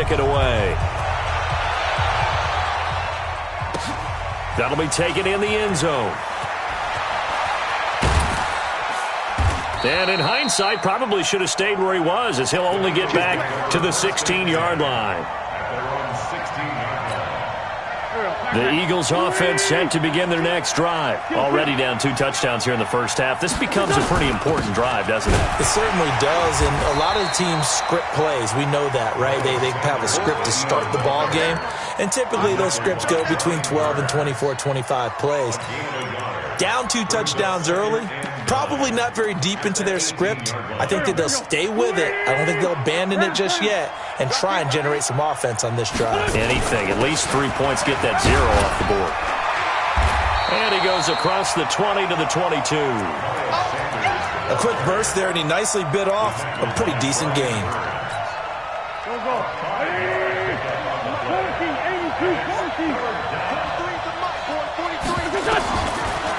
kick it away. That'll be taken in the end zone. And in hindsight, probably should have stayed where he was, as he'll only get back to the 16-yard line. The Eagles offense set to begin their next drive. Already down 2 touchdowns here in the first half. This becomes a pretty important drive, doesn't it? It certainly does, and a lot of the teams script plays. We know that, right? They have a script to start the ball game, and typically those scripts go between 12 and 24, 25 plays. Down 2 touchdowns early, probably not very deep into their script. I think that they'll stay with it. I don't think they'll abandon it just yet and try and generate some offense on this drive. Anything. At least 3 points, get that 0 off the board. And he goes across the 20 to the 22. A quick burst there, and he nicely bit off a pretty decent gain.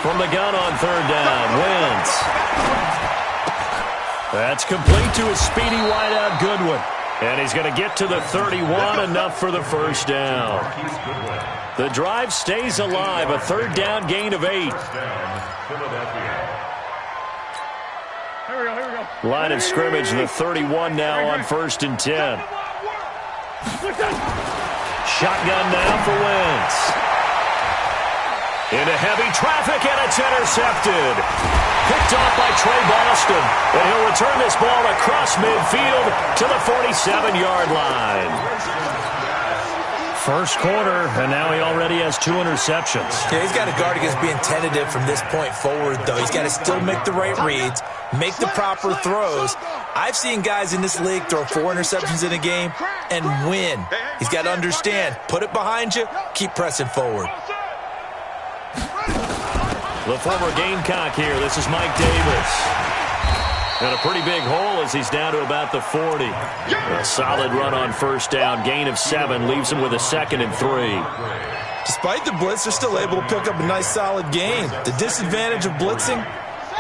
From the gun on 3rd down, Wentz. That's complete to a speedy wideout Goodwin. And he's going to get to the 31, enough for the first down. The drive stays alive, a 3rd down gain of 8. Line of scrimmage, the 31 now on 1st and 10. Shotgun now for Wentz. Into heavy traffic, and it's intercepted. Picked off by Trey Boston. And he'll return this ball across midfield to the 47-yard line. First quarter, and now he already has 2 interceptions. Yeah, he's got to guard against being tentative from this point forward, though. He's got to still make the right reads, make the proper throws. I've seen guys in this league throw 4 interceptions in a game and win. He's got to understand, put it behind you, keep pressing forward. The former Gamecock here. This is Mike Davis. And a pretty big hole as he's down to about the 40. A solid run on 1st down. Gain of 7 leaves him with a 2nd and 3. Despite the blitz, they're still able to pick up a nice solid gain. The disadvantage of blitzing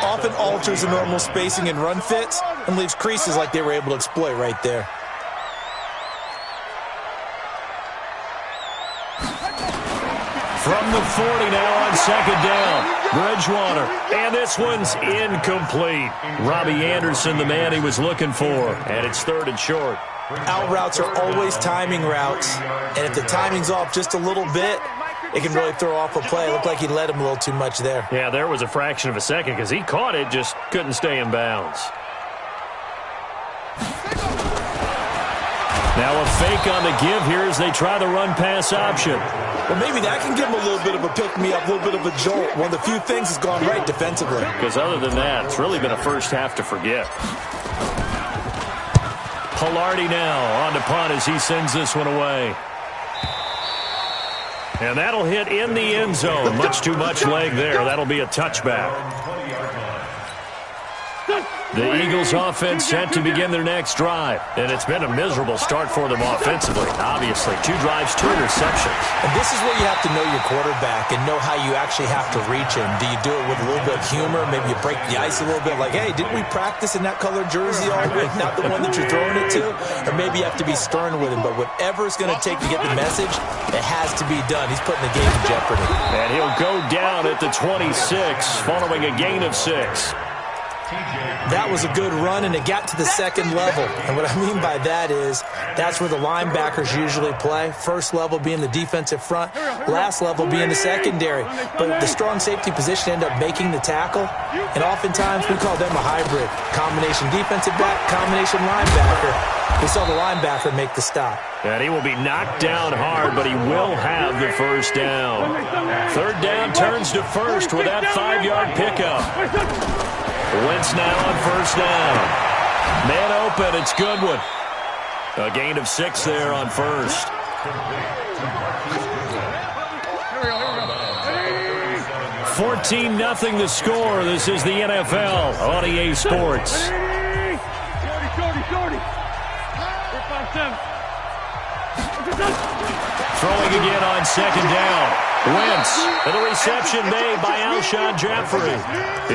often alters the normal spacing and run fits and leaves creases like they were able to exploit right there. From the 40 now on 2nd down. Bridgewater, and this one's incomplete. Robbie Anderson, the man he was looking for, and it's 3rd and short. Out routes are always timing routes, and if the timing's off just a little bit, it can really throw off a play. It looked like he led him a little too much there. Yeah, there was a fraction of a second because he caught it, just couldn't stay in bounds. Now a fake on the give here as they try the run-pass option. Well, maybe that can give him a little bit of a pick-me-up, a little bit of a jolt. One of the few things that's gone right defensively. Because other than that, it's really been a first half to forget. Pilardi now on to punt as he sends this one away. And that'll hit in the end zone. Much too much leg there. That'll be a touchback. The Eagles offense set to begin their next drive. And it's been a miserable start for them offensively. Obviously, 2 drives, 2 interceptions. And this is where you have to know your quarterback and know how you actually have to reach him. Do you do it with a little bit of humor? Maybe you break the ice a little bit like, hey, didn't we practice in that colored jersey all week? Not the one that you're throwing it to? Or maybe you have to be stern with him. But whatever it's going to take to get the message, it has to be done. He's putting the game in jeopardy. And he'll go down at the 26 following a gain of 6. That was a good run, and it got to the 2nd level. And what I mean by that is that's where the linebackers usually play. First level being the defensive front, last level being the secondary. But the strong safety position ended up making the tackle, and oftentimes we call them a hybrid. Combination defensive back, combination linebacker. We saw the linebacker make the stop. And he will be knocked down hard, but he will have the first down. 3rd down turns to 1st with that 5-yard pickup. Wentz now on 1st down. Man open, it's Goodwin. A gain of 6 there on 1st. Here we go. 14-0 the score. This is the NFL on EA Sports. Throwing again on second down. Wentz, and the reception made by Alshon Jeffrey.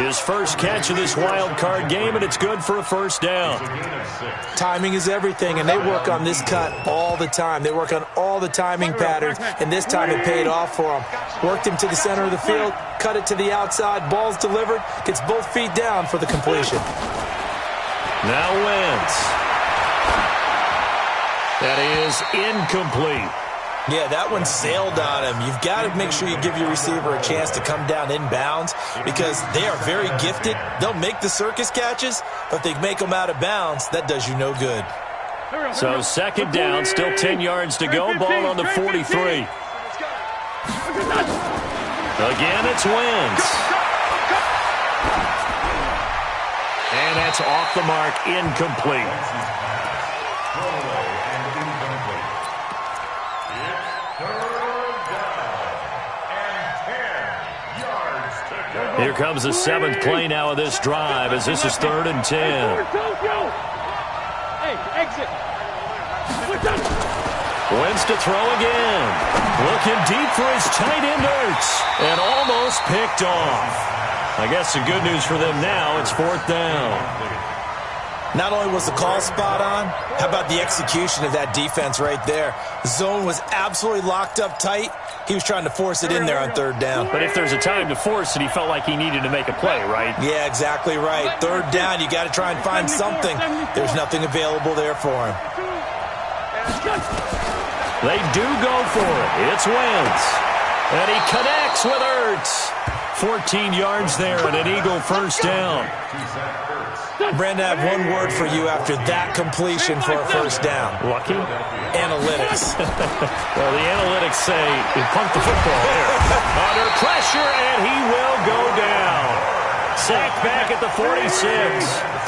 His first catch of this wild card game, and it's good for a first down. Timing is everything, and they work on this cut all the time. They work on all the timing patterns, and this time it paid off for him. Worked him to the center of the field, cut it to the outside, ball's delivered, gets both feet down for the completion. Now Wentz. That is incomplete. Yeah, that one sailed on him. You've got to make sure you give your receiver a chance to come down inbounds because they are very gifted. They'll make the circus catches, but if they make them out of bounds, that does you no good. So second down, still 10 yards to go. Ball on the 43. Again, it's Wentz. And that's off the mark, incomplete. Here comes the 7th play now of this drive as this is 3rd and 10. Wentz to throw again. Looking deep for his tight end Ertz. And almost picked off. I guess the good news for them now, it's 4th down. Not only was the call spot on, how about the execution of that defense right there? The zone was absolutely locked up tight. He was trying to force it in there on 3rd down. But if there's a time to force it, he felt like he needed to make a play, right? Yeah, exactly right. 3rd down, you got to try and find something. There's nothing available there for him. They do go for it. It's Wentz. And he connects with Ertz. 14 yards there and an Eagle first down. Brandon, I have one word for you after that completion for a first down. Lucky? Analytics. Well, the analytics say he punked the football there. Under pressure, and he will go down. Sacked back at the 46.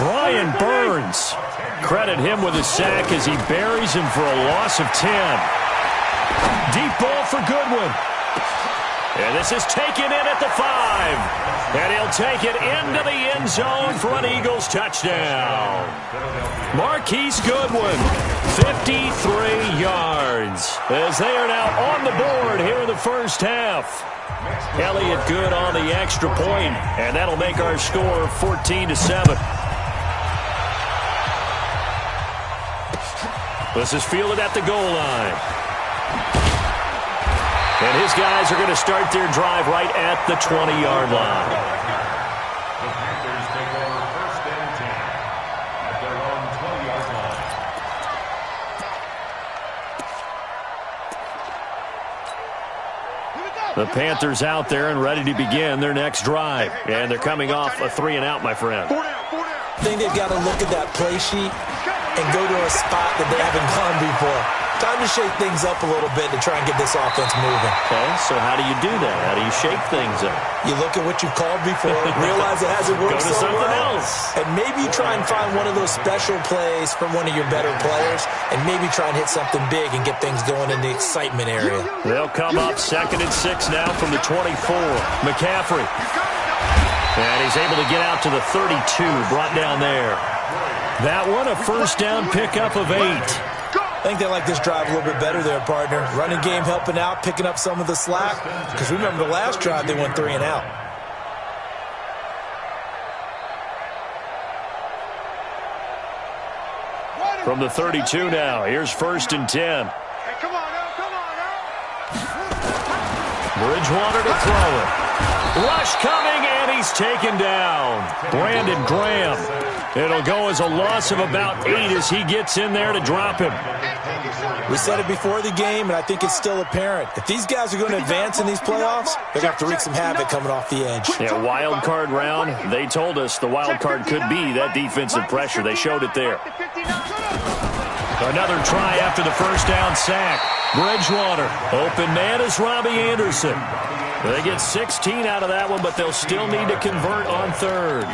Brian Burns. Credit him with a sack as he buries him for a loss of 10. Deep ball for Goodwin. And this is taken in at the 5. And he'll take it into the end zone for an Eagles touchdown. Marquise Goodwin, 53 yards. As they are now on the board here in the first half. Elliott good on the extra point, and that'll make our score 14-7. This is fielded at the goal line. And his guys are going to start their drive right at the 20-yard line. The Panthers take over 1st and 10 at their own 20-yard line. The Panthers out there and ready to begin their next drive. And they're coming off a 3-and-out, my friend. I think they've got to look at that play sheet and go to a spot that they haven't gone before. Time to shake things up a little bit to try and get this offense moving. Okay, so how do you do that? How do you shake things up? You look at what you've called before, realize it hasn't worked Go to so something well, else. and maybe try and find one of those special plays from one of your better players, and maybe try and hit something big and get things going in the excitement area. They'll come up 2nd and 6 now from the 24. McCaffrey. And he's able to get out to the 32, brought down there. That one, a first down pickup of 8. I think they like this drive a little bit better there, partner. Running game helping out, picking up some of the slack. Because remember the last drive, they went 3-and-out. From the 32 now, here's 1st and 10. Hey, come on now. Bridgewater to throw it. Rush coming, and he's taken down. Brandon Graham. It'll go as a loss of about 8 as he gets in there to drop him. We said it before the game, and I think it's still apparent. If these guys are going to advance in these playoffs, they're going to have to wreak some havoc coming off the edge. Yeah, wild card round. They told us the wild card could be that defensive pressure. They showed it there. Another try after the first down sack. Bridgewater. Open man is Robbie Anderson. They get 16 out of that one, but they'll still need to convert on 3rd.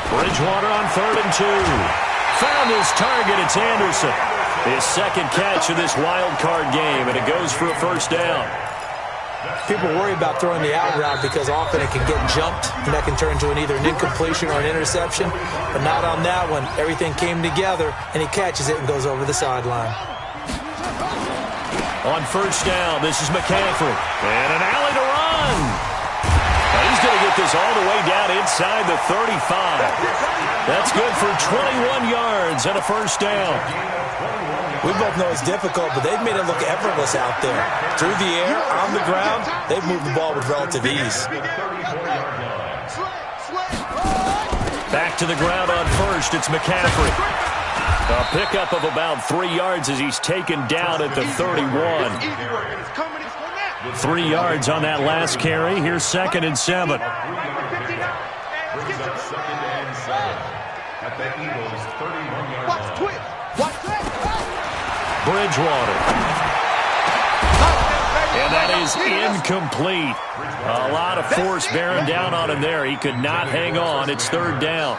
Bridgewater on 3rd and 2. Found his target. It's Anderson. His second catch of this wild card game, and it goes for a first down. People worry about throwing the out route because often it can get jumped, and that can turn into either an incompletion or an interception. But not on that one. Everything came together, and he catches it and goes over the sideline. On first down, this is McCaffrey. And an alley to run. And he's going to get this all the way down inside the 35. That's good for 21 yards and a first down. We both know it's difficult, but they've made it look effortless out there. Through the air, on the ground, they've moved the ball with relative ease. Back to the ground on first, it's McCaffrey. A pickup of about 3 yards as he's taken down at the 31. 3 yards on that last carry. Here's 2nd and 7. At the Eagles' 31-yard line. Bridgewater. And that is incomplete. A lot of force bearing down on him there. He could not hang on. It's 3rd down.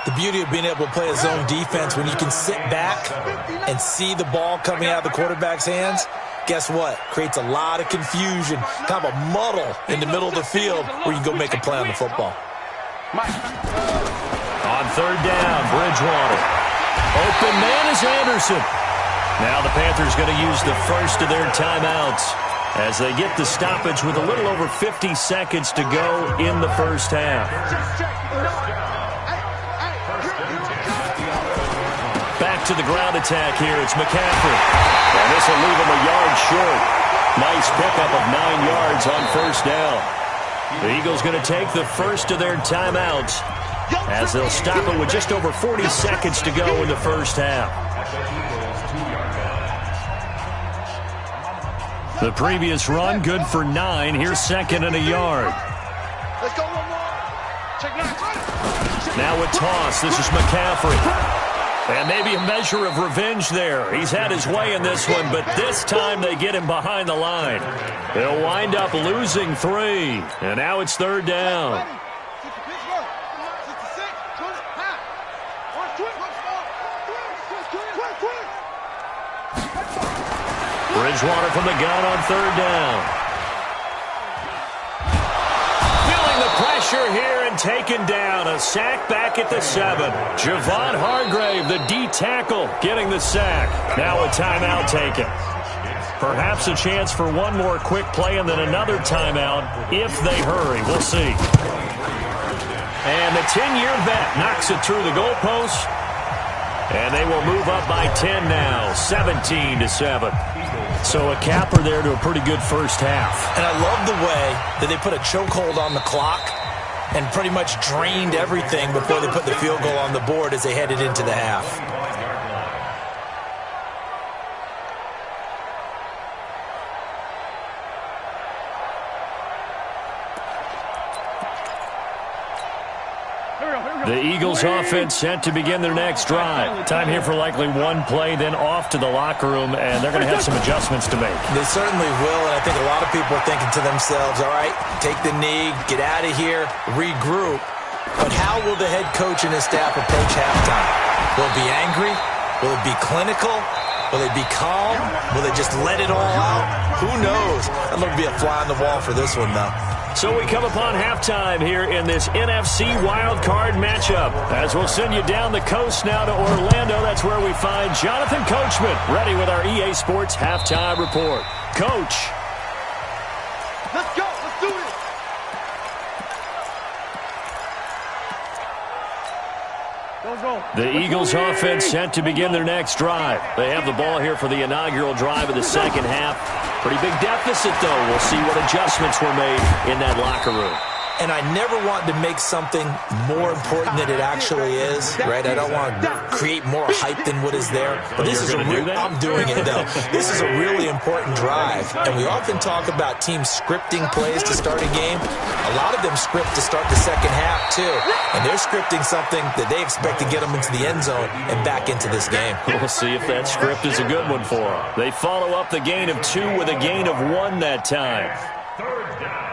The beauty of being able to play a zone defense when you can sit back and see the ball coming out of the quarterback's hands, guess what? Creates a lot of confusion, kind of a muddle in the middle of the field where you can go make a play on the football. On 3rd down, Bridgewater. Open man is Anderson. Now the Panthers going to use the first of their timeouts as they get the stoppage with a little over 50 seconds to go in the first half. Back to the ground attack here. It's McCaffrey. And this will leave him a yard short. Nice pickup of 9 yards on first down. The Eagles going to take the first of their timeouts as they'll stop it with just over 40 seconds to go in the first half. The previous run, good for 9. Here's 2nd and a yard. Let's go one more. Check 9. Now a toss. This is McCaffrey. And maybe a measure of revenge there. He's had his way in this one, but this time they get him behind the line. They'll wind up losing 3. And now it's 3rd down. Bridgewater from the gun on 3rd down. Feeling the pressure here and taken down. A sack back at the 7. Javon Hargrave, the D tackle, getting the sack. Now a timeout taken. Perhaps a chance for one more quick play and then another timeout if they hurry. We'll see. And the 10-year vet knocks it through the goalpost. And they will move up by 10 now, 17-7. So a capper there to a pretty good first half. And I love the way that they put a chokehold on the clock and pretty much drained everything before they put the field goal on the board as they headed into the half. The Eagles offense set to begin their next drive. Time here for likely one play, then off to the locker room, and they're going to have some adjustments to make. They certainly will, and I think a lot of people are thinking to themselves, all right, take the knee, get out of here, regroup. But how will the head coach and his staff approach halftime? Will it be angry? Will it be clinical? Will they be calm? Will they just let it all out? Who knows? That'll be a fly on the wall for this one, though. So we come upon halftime here in this NFC wildcard matchup. As we'll send you down the coast now to Orlando. That's where we find Jonathan Coachman ready with our EA Sports halftime report. Coach. Let's go. Let's do this. The Eagles offense set to begin their next drive. They have the ball here for the inaugural drive of the second half. Pretty big deficit, though. We'll see what adjustments were made in that locker room. And I never want to make something more important than it actually is, right? I don't want to create more hype than what is there. But this is I'm doing it, though. This is a really important drive. And we often talk about teams scripting plays to start a game. A lot of them script to start the second half, too. And they're scripting something that they expect to get them into the end zone and back into this game. We'll see if that script is a good one for them. They follow up the gain of 2 with a gain of 1 that time. Third down.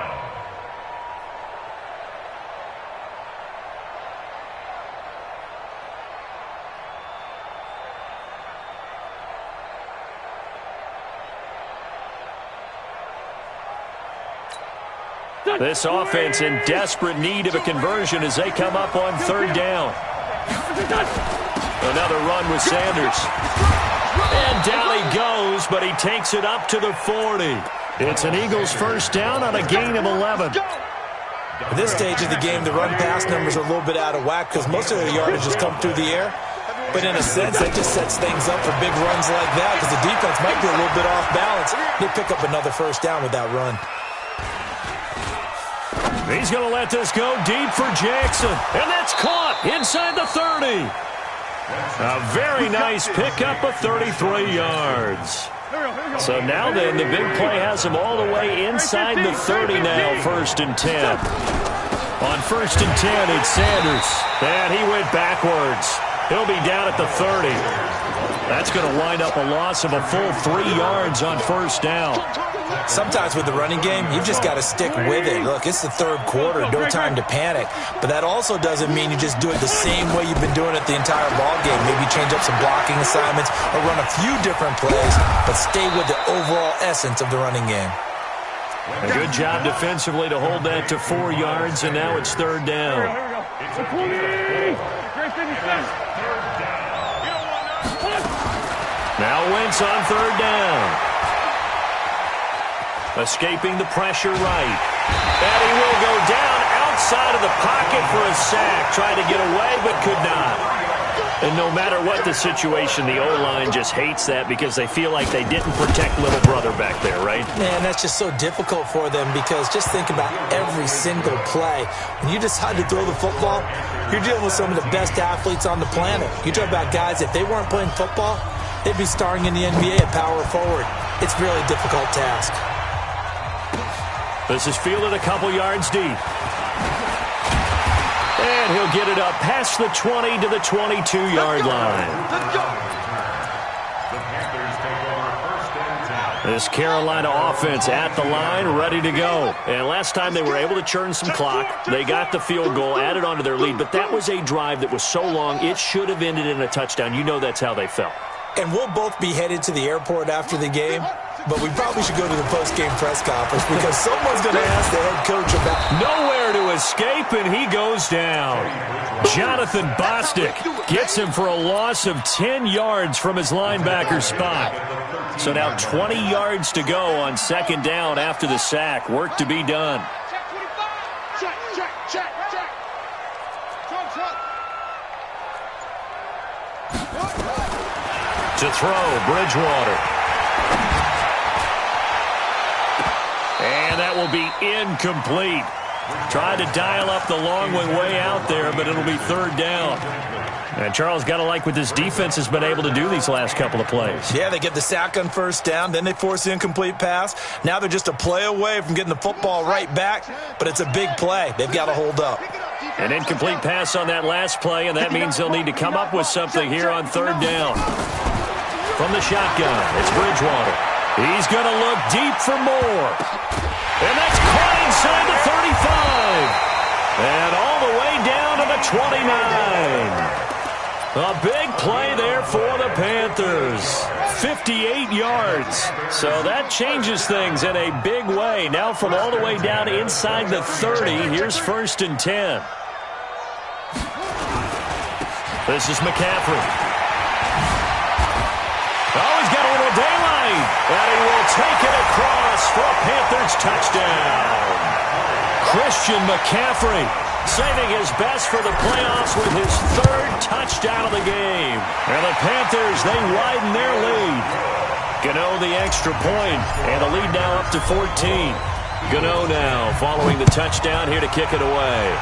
This offense in desperate need of a conversion as they come up on third down. Another run with Sanders. And down he goes, but he takes it up to the 40. It's an Eagles first down on a gain of 11. At this stage of the game, the run-pass numbers are a little bit out of whack because most of the yardage has come through the air. But in a sense, that just sets things up for big runs like that because the defense might be a little bit off balance. They pick up another first down with that run. He's going to let this go deep for Jackson. And that's caught inside the 30. A very nice pickup of 33 yards. So now then, the big play has him all the way inside the 30 now, 1st and 10. On 1st and 10, it's Sanders. And he went backwards. He'll be down at the 30. That's going to wind up a loss of a full 3 yards on 1st down. Sometimes with the running game, you've just got to stick with it. Look, it's the 3rd quarter, no time to panic. But that also doesn't mean you just do it the same way you've been doing it the entire ball game. Maybe change up some blocking assignments or run a few different plays, but stay with the overall essence of the running game. A good job defensively to hold that to 4 yards, and now it's 3rd down. Now Wentz on 3rd down. Escaping the pressure right. And he will go down outside of the pocket for a sack. Tried to get away, but could not. And no matter what the situation, the O-line just hates that because they feel like they didn't protect little brother back there, right? Man, that's just so difficult for them because just think about every single play. When you decide to throw the football, you're dealing with some of the best athletes on the planet. You talk about guys, if they weren't playing football, they'd be starring in the NBA at power forward. It's a really difficult task. This is fielded a couple yards deep. And he'll get it up past the 20 to the 22-yard line. This Carolina offense at the line, ready to go. And last time they were able to churn some clock. They got the field goal, added on to their lead. But that was a drive that was so long, it should have ended in a touchdown. You know that's how they felt. And we'll both be headed to the airport after the game. But we probably should go to the post-game press conference because someone's going to ask the head coach about... Nowhere to escape, and he goes down. Jonathan Bostic gets him for a loss of 10 yards from his linebacker spot. So now 20 yards to go on 2nd down after the sack. Work to be done. To throw, Bridgewater. And that will be incomplete. Tried to dial up the long way out there, but it'll be 3rd down. And Charles, got to like what this defense has been able to do these last couple of plays. Yeah, they get the sack on 1st down, then they force the incomplete pass. Now they're just a play away from getting the football right back, but it's a big play. They've got to hold up. An incomplete pass on that last play, and that means they'll need to come up with something here on 3rd down. From the shotgun, it's Bridgewater. He's going to look deep for more. And that's caught inside the 35. And all the way down to the 29. A big play there for the Panthers. 58 yards. So that changes things in a big way. Now from all the way down inside the 30, here's 1st and 10. This is McCaffrey. Oh, he's got a little daylight. And he will take it across for a Panthers touchdown. Christian McCaffrey saving his best for the playoffs with his 3rd touchdown of the game. And the Panthers, they widen their lead. Gano the extra point, and the lead now up to 14. Gano now following the touchdown here to kick it away.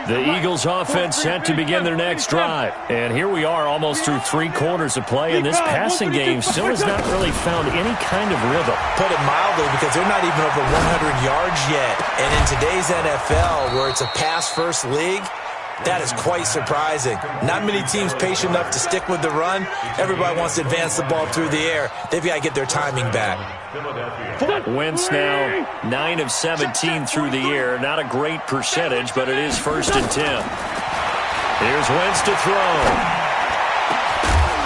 The Eagles offense set to begin their next drive. And here we are almost through 3 quarters of play, and this passing game still has not really found any kind of rhythm. Put it mildly, because they're not even over 100 yards yet. And in today's NFL, where it's a pass-first league, That is quite surprising. Not many teams patient enough to stick with the run. Everybody wants to advance the ball through the air. They've got to get their timing back. Wentz now 9 of 17 through the air. Not a great percentage, but it is 1st and 10. Here's Wentz to throw.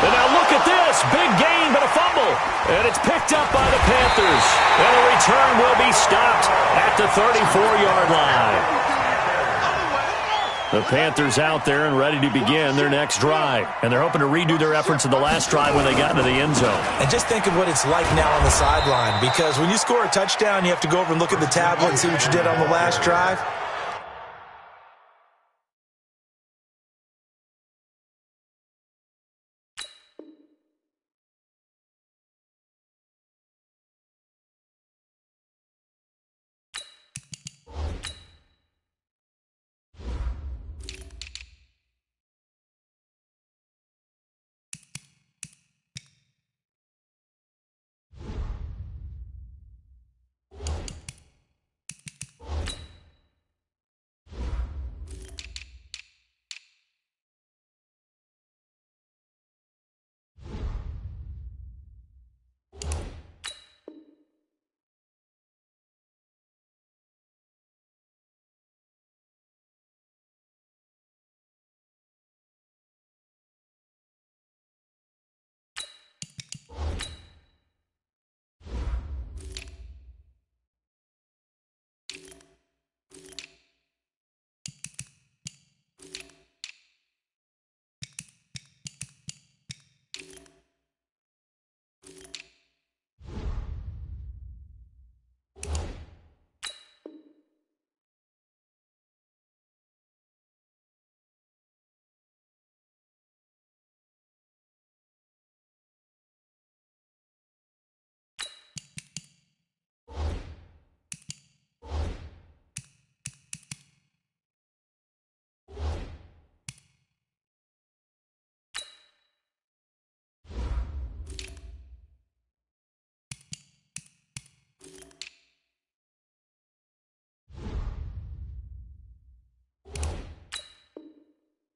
And now look at this. Big gain, but a fumble. And it's picked up by the Panthers. And a return will be stopped at the 34-yard line. The Panthers out there and ready to begin their next drive. And they're hoping to redo their efforts in the last drive when they got into the end zone. And just think of what it's like now on the sideline. Because when you score a touchdown, you have to go over and look at the tablet and see what you did on the last drive.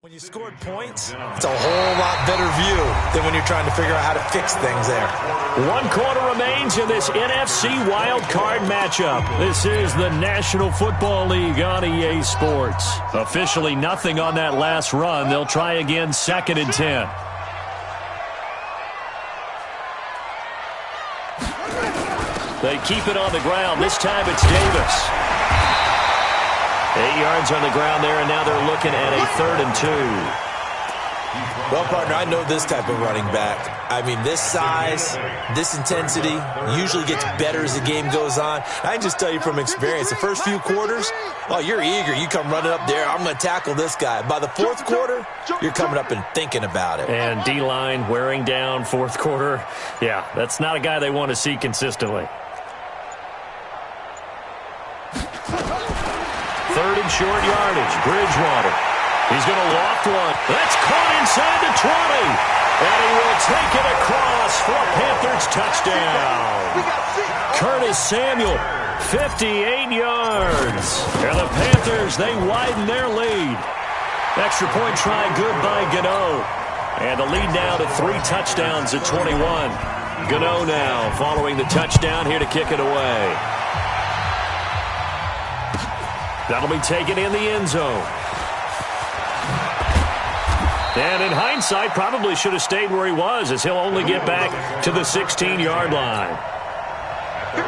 When you scored points, it's a whole lot better view than when you're trying to figure out how to fix things there. 1 quarter remains in this NFC Wild Card matchup. This is the National Football League on EA Sports. Officially nothing on that last run. They'll try again 2nd and 10. They keep it on the ground. This time it's Davis. 8 yards on the ground there, and now they're looking at a 3rd and 2. Well, partner, I know this type of running back. I mean, this size, this intensity usually gets better as the game goes on. I can just tell you from experience, the first few quarters, oh, you're eager. You come running up there, I'm going to tackle this guy. By the 4th quarter, you're coming up and thinking about it. And D-line wearing down 4th quarter. Yeah, that's not a guy they want to see consistently. 3rd and short yardage. Bridgewater. He's going to loft one. That's caught inside the 20. And he will take it across for a Panthers touchdown. Curtis Samuel, 58 yards. And the Panthers, they widen their lead. Extra point try good by Gano. And the lead now to 3 touchdowns at 21. Gano now following the touchdown here to kick it away. That'll be taken in the end zone. And in hindsight, probably should have stayed where he was, as he'll only get back to the 16-yard line.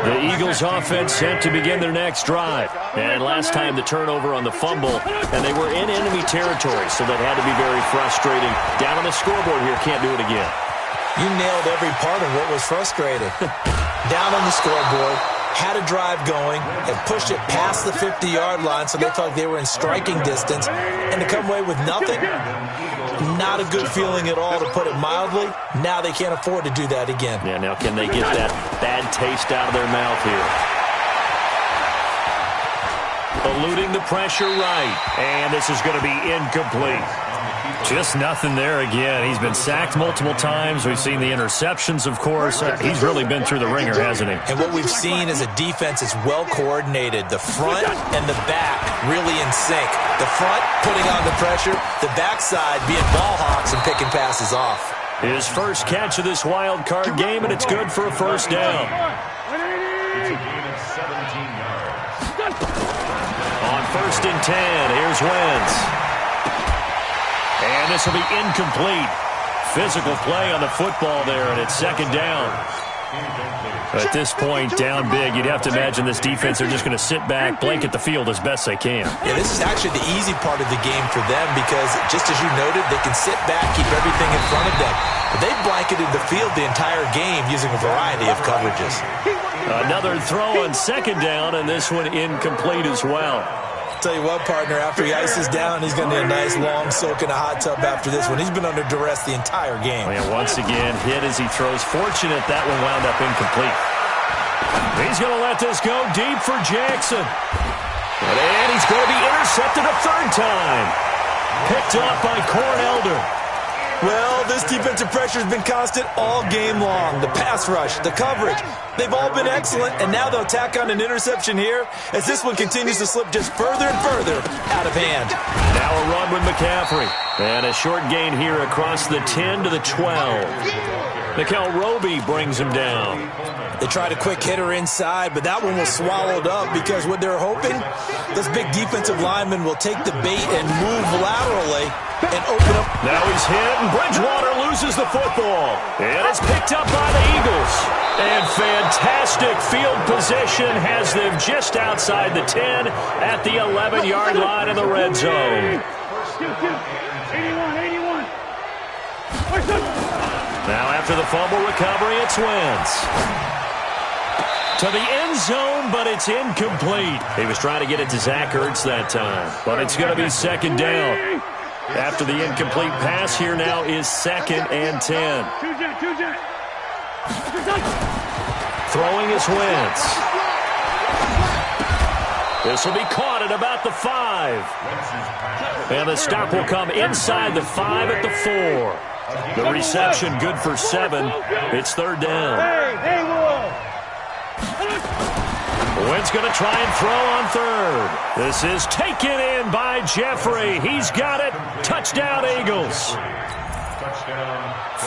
The Eagles offense set to begin their next drive. And last time the turnover on the fumble, and they were in enemy territory, so that had to be very frustrating. Down on the scoreboard here, can't do it again. You nailed every part of what was frustrating. Down on the scoreboard, had a drive going, and pushed it past the 50-yard line so they felt like they were in striking distance. And to come away with nothing, not a good feeling at all, to put it mildly. Now they can't afford to do that again. Yeah, now can they get that bad taste out of their mouth here? Eluding the pressure right. And this is going to be incomplete. Just nothing there again. He's been sacked multiple times. We've seen the interceptions, of course. He's really been through the ringer, hasn't he? And what we've seen is a defense is well coordinated. The front and the back really in sync. The front putting on the pressure, the backside being ball hawks and picking passes off. His first catch of this wild card game, and it's good for a first down. It's a gain of 17 yards. On 1st and 10, here's Wentz. And this will be incomplete. Physical play on the football there, and it's 2nd down. At this point, down big, you'd have to imagine this defense, they're just going to sit back, blanket the field as best they can. Yeah, this is actually the easy part of the game for them because, just as you noted, they can sit back, keep everything in front of them. But they've blanketed the field the entire game using a variety of coverages. Another throw on 2nd down, and this one incomplete as well. Tell you what, partner, after he ices down, he's going to need a nice long soak in a hot tub after this one. He's been under duress the entire game. And once again, hit as he throws. Fortunate that one wound up incomplete. He's going to let this go deep for Jackson. And he's going to be intercepted a 3rd time. Picked off by Elder. Well, this defensive pressure has been constant all game long. The pass rush, the coverage, they've all been excellent, and now they'll tack on an interception here as this one continues to slip just further and further out of hand. Now a run with McCaffrey. And a short gain here across the 10 to the 12. Mikel Roby brings him down. They tried a quick hitter inside, but that one was swallowed up because what they're hoping, this big defensive lineman will take the bait and move laterally and open up. Now he's hit, and Bridgewater loses the football. And it's picked up by the Eagles. And fantastic field position has them just outside the 10 at the 11-yard line in the red zone. Now after the fumble recovery, it's Wentz. To the end zone, but it's incomplete. He was trying to get it to Zach Ertz that time, but it's going to be 2nd down. After the incomplete pass, here now is 2nd and 10. Throwing is Wentz. This will be caught at about the 5. And the stop will come inside the 5 at the 4. The reception good for 7. It's 3rd down. Wentz going to try and throw on 3rd. This is taken in by Jeffrey. He's got it. Touchdown, Eagles.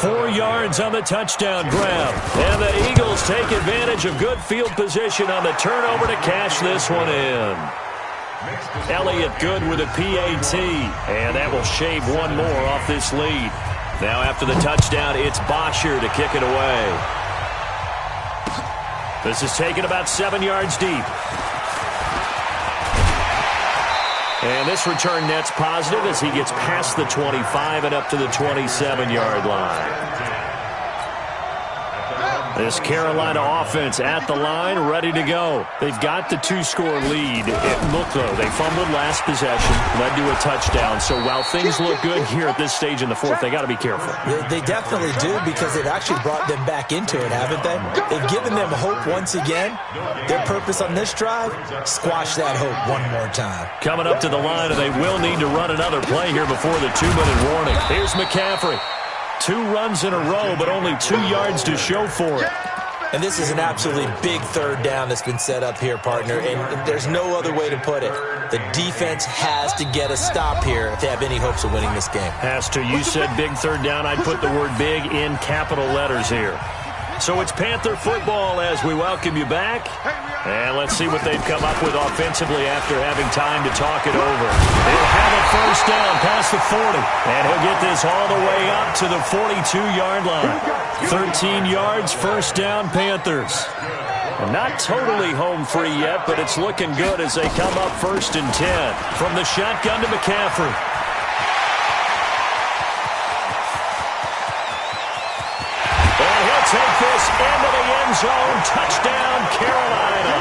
4 yards on the touchdown grab. And the Eagles take advantage of good field position on the turnover to cash this one in. Elliott good with a PAT. And that will shave one more off this lead. Now after the touchdown, it's Bosher to kick it away. This is taken about 7 yards deep. And this return net's positive as he gets past the 25 and up to the 27-yard line. This Carolina offense at the line, ready to go. They've got the 2-score lead. Look, though, they fumbled last possession, led to a touchdown. So while things look good here at this stage in the 4th, they got to be careful. They definitely do because they've actually brought them back into it, haven't they? They've given them hope once again. Their purpose on this drive, squash that hope one more time. Coming up to the line, and they will need to run another play here before the 2-minute warning. Here's McCaffrey. 2 runs in a row, but only 2 yards to show for it. And this is an absolutely big 3rd down that's been set up here, partner, and there's no other way to put it. The defense has to get a stop here if they have any hopes of winning this game. Has to. You said big 3rd down. I'd put the word big in capital letters here. So it's Panther football as we welcome you back. And let's see what they've come up with offensively after having time to talk it over. They'll have a first down past the 40. And he'll get this all the way up to the 42-yard line. 13 yards, first down, Panthers. And not totally home free yet, but it's looking good as they come up 1st and 10. From the shotgun to McCaffrey. Take this into the end zone. Touchdown, Carolina.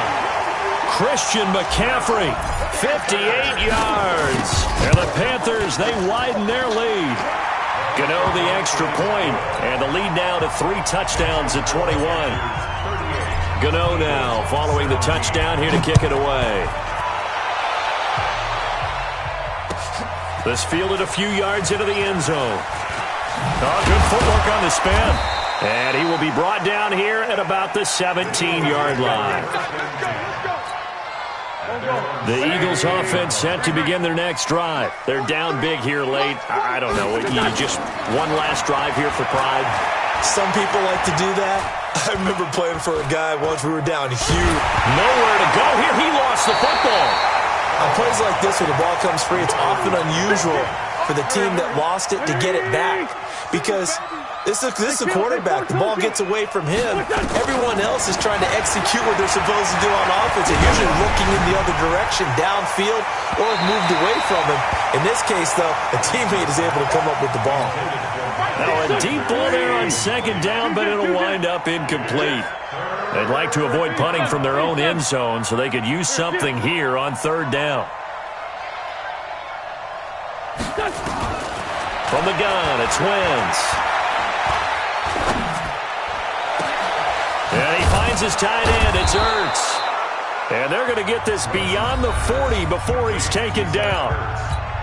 Christian McCaffrey, 58 yards. And the Panthers, they widen their lead. Gano the extra point, and the lead now to 3 touchdowns at 21. Gano now following the touchdown here to kick it away. This fielded a few yards into the end zone. Oh, good footwork on the spin. And he will be brought down here at about the 17-yard line. The Eagles offense set to begin their next drive. They're down big here late. I don't know. You just one last drive here for pride. Some people like to do that. I remember playing for a guy once. We were down huge. Nowhere to go here. He lost the football. On plays like this where the ball comes free, it's often unusual for the team that lost it to get it back. Because this is a quarterback. The ball gets away from him. Everyone else is trying to execute what they're supposed to do on offense. They're usually looking in the other direction, downfield, or have moved away from him. In this case, though, a teammate is able to come up with the ball. Now a deep ball there on second down, but it'll wind up incomplete. They'd like to avoid punting from their own end zone so they could use something here on third down. From the gun, it's Wentz. And he finds his tight end. It's Ertz. And they're going to get this beyond the 40 before he's taken down.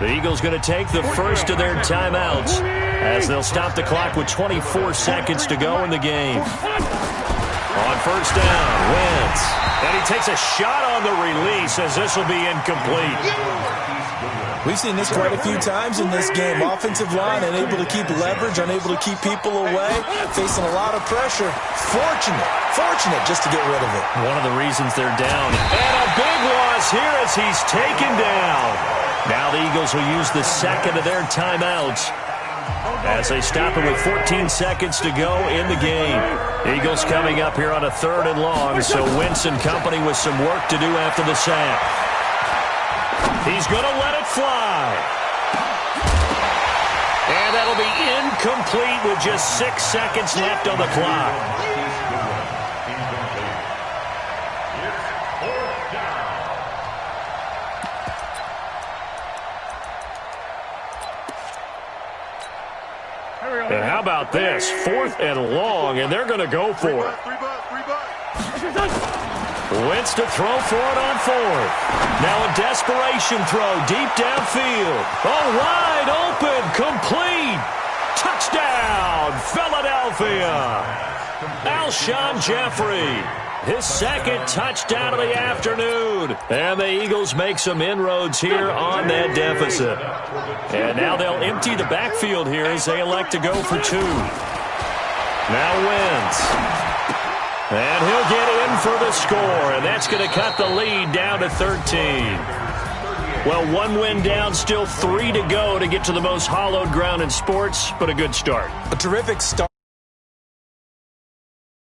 The Eagles going to take the first of their timeouts as they'll stop the clock with 24 seconds to go in the game. On first down, Wentz. And he takes a shot on the release as this will be incomplete. We've seen this quite a few times in this game. Offensive line unable to keep leverage, unable to keep people away, facing a lot of pressure. Fortunate just to get rid of it. One of the reasons they're down. And a big loss here as he's taken down. Now the Eagles will use the second of their timeouts as they stop it with 14 seconds to go in the game. Eagles coming up here on a 3rd and long, so Wentz and company with some work to do after the sack. He's going to let it fly. And that'll be incomplete with just 6 seconds left on the clock. And how about this? 4th and long, and they're going to go for it. Wentz to throw for it on 4th. Now a desperation throw deep downfield. Oh, wide open, complete. Touchdown, Philadelphia. Alshon Jeffrey, his 2nd touchdown of the afternoon. And the Eagles make some inroads here on that deficit. And now they'll empty the backfield here as they elect to go for 2. Now Wentz. And he'll get in for the score, and that's going to cut the lead down to 13. Well, 1 win down, still 3 to go to get to the most hallowed ground in sports, but a good start. A terrific start.